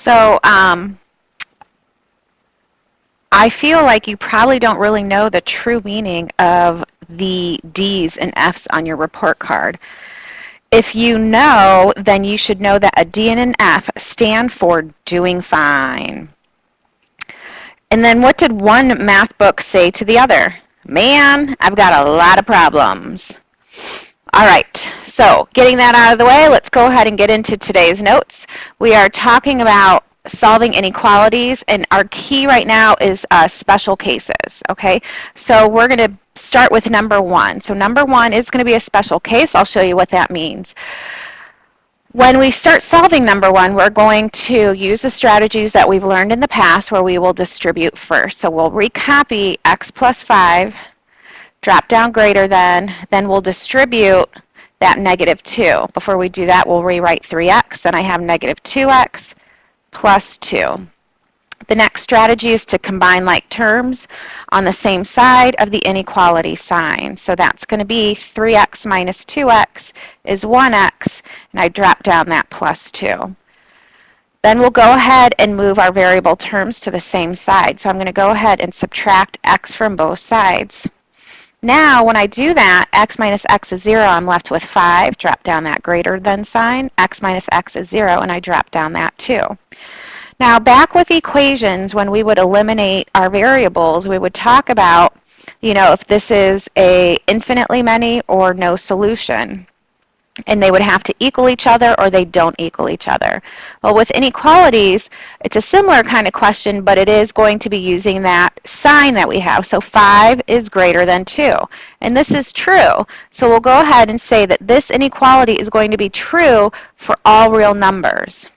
So I feel like you probably don't really know the true meaning of the D's and F's on your report card. If you know, then you should know that a D and an F stand for doing fine. And then what did one math book say to the other? Man, I've got a lot of problems. All right, so getting that out of the way, let's go ahead and get into today's notes. We are talking about solving inequalities, and our key right now is special cases, okay? So we're going to start with number one. So number one is going to be a special case. I'll show you what that means. When we start solving number one, we're going to use the strategies that we've learned in the past where we will distribute first. So we'll recopy x plus 5, drop down greater than, then we'll distribute that negative 2. Before we do that, we'll rewrite 3x, then I have negative 2x plus 2. The next strategy is to combine like terms on the same side of the inequality sign. So that's going to be 3x minus 2x is 1x, and I drop down that plus 2. Then we'll go ahead and move our variable terms to the same side. So I'm going to go ahead and subtract x from both sides. Now, when I do that, x minus x is 0, I'm left with 5, drop down that greater than sign. X minus x is 0, and I drop down that 2. Now, back with equations, when we would eliminate our variables, we would talk about, if this is a infinitely many or no solution. And they would have to equal each other or they don't equal each other. Well, with inequalities, it's a similar kind of question, but it is going to be using that sign that we have. So 5 is greater than 2. And this is true. So we'll go ahead and say that this inequality is going to be true for all real numbers.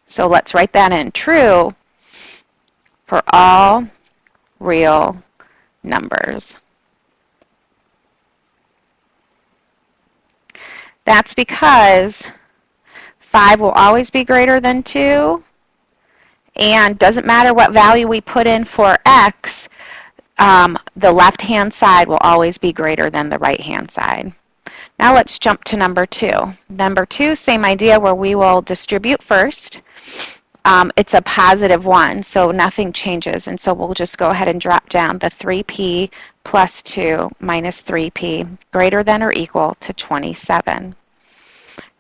So let's write that in. True for all real numbers. That's because 5 will always be greater than 2, and doesn't matter what value we put in for x, the left-hand side will always be greater than the right-hand side. Now let's jump to number 2. Number 2, same idea where we will distribute first. It's a positive 1, so nothing changes, and so we'll just go ahead and drop down the 3p plus 2 minus 3p greater than or equal to 27.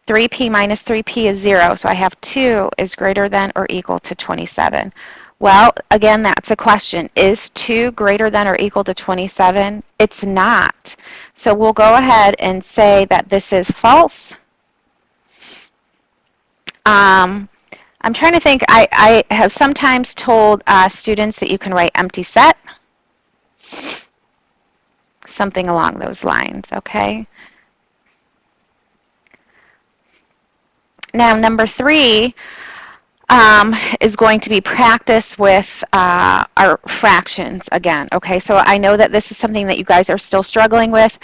3p minus 3p is 0, so I have 2 is greater than or equal to 27. Well, again, that's a question. Is 2 greater than or equal to 27? It's not. So we'll go ahead and say that this is false. I'm trying to think. I have sometimes told students that you can write empty set. Something along those lines, okay? Now, number 3 is going to be practice with our fractions again, okay? So I know that this is something that you guys are still struggling with.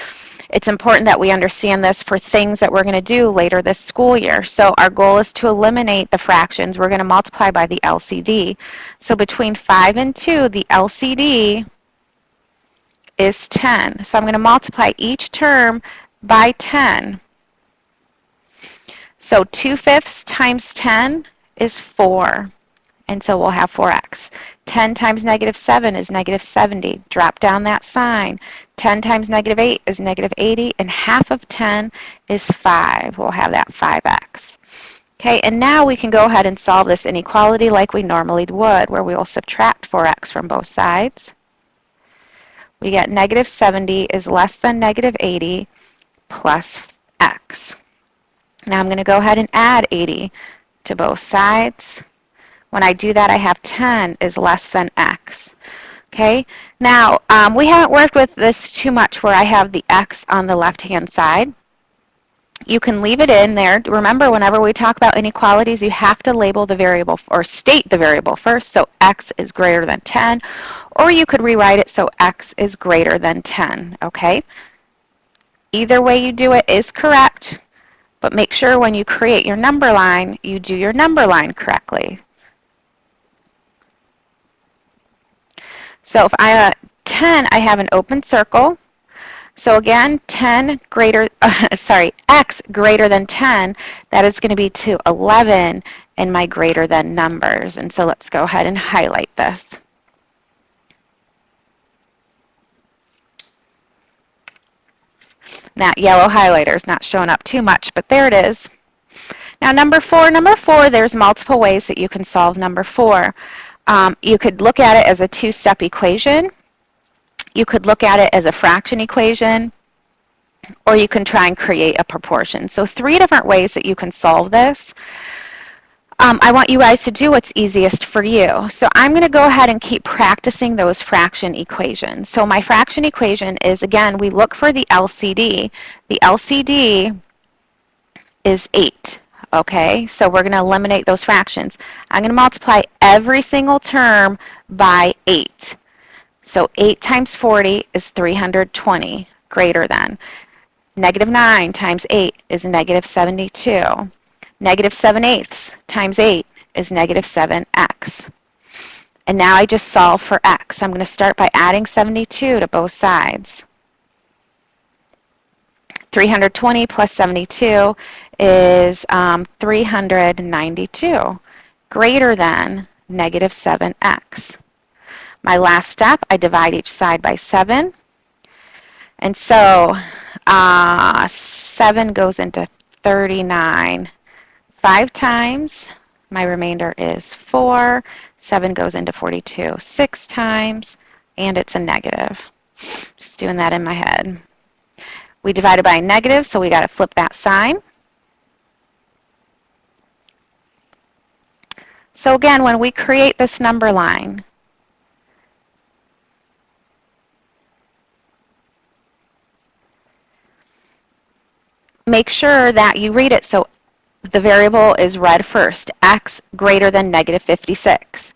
It's important that we understand this for things that we're going to do later this school year. So our goal is to eliminate the fractions. We're going to multiply by the LCD. So between 5 and 2, the LCD is 10. So I'm going to multiply each term by 10. So 2/5 times 10 is 4. And so we'll have 4x. 10 times negative 7 is negative 70. Drop down that sign. 10 times negative 8 is negative 80. And half of 10 is 5. We'll have that 5x. Okay, and now we can go ahead and solve this inequality like we normally would, where we will subtract 4x from both sides. We get negative 70 is less than negative 80 plus x. Now I'm going to go ahead and add 80 to both sides. When I do that, I have 10 is less than x. Okay, now we haven't worked with this too much where I have the x on the left-hand side. You can leave it in there. Remember, whenever we talk about inequalities, you have to label the variable or state the variable first. So x is greater than 10, or you could rewrite it so x is greater than 10. Okay, either way you do it is correct, but make sure when you create your number line, you do your number line correctly. So if I 10, I have an open circle. So again, 10 greater, x greater than 10, that is going to be to 11 in my greater than numbers. And so let's go ahead and highlight this. That yellow highlighter is not showing up too much, but there it is. Now number four, there's multiple ways that you can solve number 4. You could look at it as a two-step equation. You could look at it as a fraction equation, or you can try and create a proportion. So 3 different ways that you can solve this. I want you guys to do what's easiest for you. So I'm going to go ahead and keep practicing those fraction equations. So my fraction equation is, again, we look for the LCD. The LCD is 8. Okay, so we're going to eliminate those fractions. I'm going to multiply every single term by 8. So 8 times 40 is 320, greater than. Negative 9 times 8 is negative 72. Negative 7/8 times 8 is negative 7x. And now I just solve for x. I'm going to start by adding 72 to both sides. 320 plus 72 is 392, greater than negative 7x. My last step, I divide each side by 7. And so 7 goes into 39 5 times. My remainder is 4. 7 goes into 42 6 times, and it's a negative. Just doing that in my head. We divided by a negative, so we got to flip that sign. So again, when we create this number line, make sure that you read it so the variable is read first. X greater than negative 56.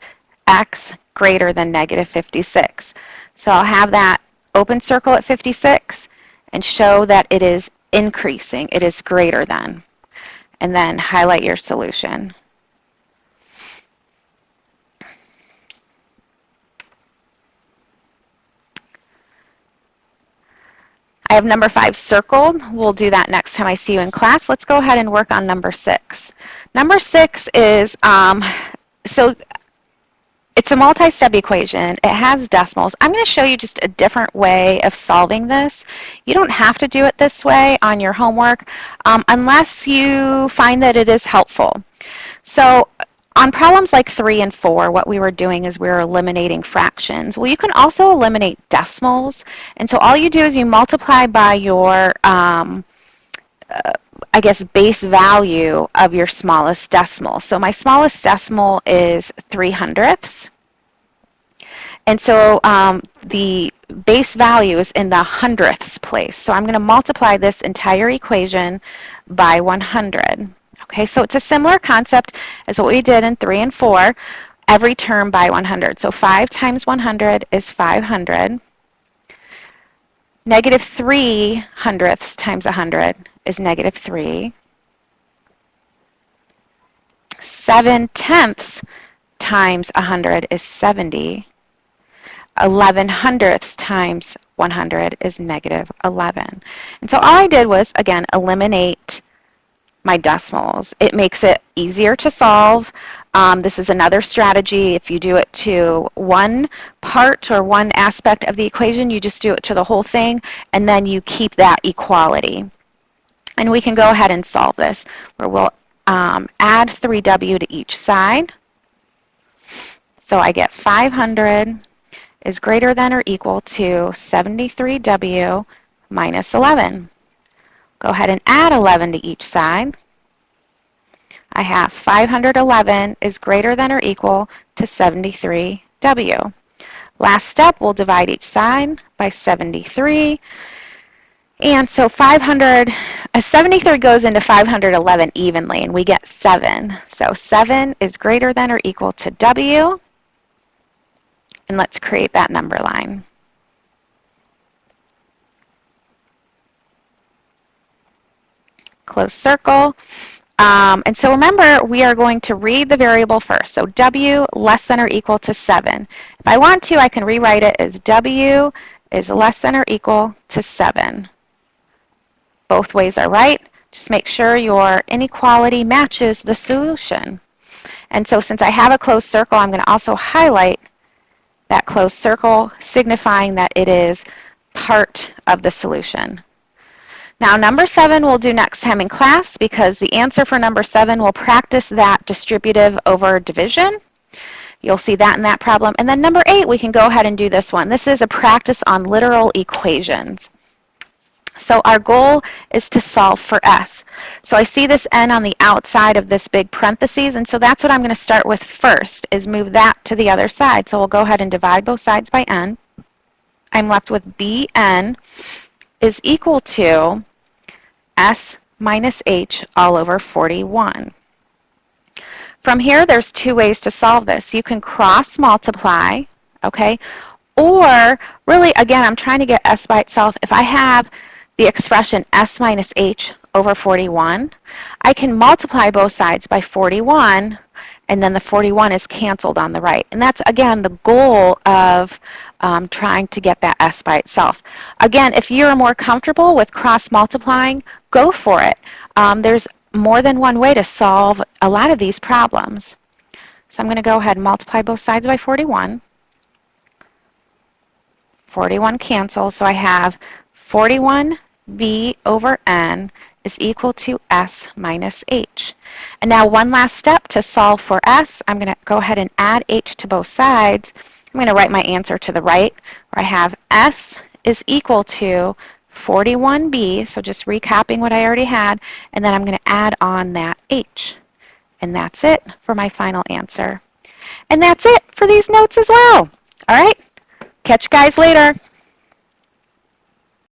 X greater than negative 56. So I'll have that open circle at 56 and show that it is increasing. It is greater than. And then highlight your solution. I have number 5 circled. We'll do that next time I see you in class. Let's go ahead and work on number 6. Number 6 is, so it's a multi-step equation. It has decimals. I'm going to show you just a different way of solving this. You don't have to do it this way on your homework unless you find that it is helpful. So on problems like 3 and 4, what we were doing is we were eliminating fractions. Well, you can also eliminate decimals. And so all you do is you multiply by your, I guess, base value of your smallest decimal. So my smallest decimal is 3/100. And so the base value is in the hundredths place. So I'm going to multiply this entire equation by 100. Okay, so it's a similar concept as what we did in 3 and 4, every term by 100. So 5 times 100 is 500. Negative 3/100 times 100 is negative 3. 7/10 times 100 is 70. 11/100 times 100 is negative 11. And so all I did was, again, eliminate my decimals. It makes it easier to solve. This is another strategy. If you do it to one part or one aspect of the equation, you just do it to the whole thing, and then you keep that equality. And we can go ahead and solve this, where we'll add 3w to each side. So I get 500 is greater than or equal to 73w minus 11. Go ahead and add 11 to each side. I have 511 is greater than or equal to 73w. Last step, we'll divide each side by 73. And so 73 goes into 511 evenly, and we get 7. So 7 is greater than or equal to w. And let's create that number line. Close circle. And so remember, we are going to read the variable first. So w less than or equal to 7. If I want to, I can rewrite it as w is less than or equal to 7. Both ways are right. Just make sure your inequality matches the solution. And so since I have a closed circle, I'm going to also highlight that closed circle, signifying that it is part of the solution. Now, number 7 we'll do next time in class, because the answer for number 7 will practice that distributive over division. You'll see that in that problem. And then number 8, we can go ahead and do this one. This is a practice on literal equations. So our goal is to solve for s. So I see this n on the outside of this big parentheses, and so that's what I'm going to start with first, is move that to the other side. So we'll go ahead and divide both sides by n. I'm left with bn is equal to s minus h all over 41. From here, there's two ways to solve this. You can cross multiply, okay? Or really, again, I'm trying to get s by itself. If I have the expression s minus h over 41, I can multiply both sides by 41, and then the 41 is canceled on the right. And that's, again, the goal of trying to get that s by itself. Again, if you're more comfortable with cross-multiplying, go for it. There's more than one way to solve a lot of these problems. So I'm going to go ahead and multiply both sides by 41. 41 cancels, so I have 41b over n is equal to s minus h. And now one last step to solve for s. I'm going to go ahead and add h to both sides. I'm going to write my answer to the right, where I have s is equal to 41b, so just recapping what I already had, and then I'm going to add on that h. And that's it for my final answer. And that's it for these notes as well. All right, catch you guys later.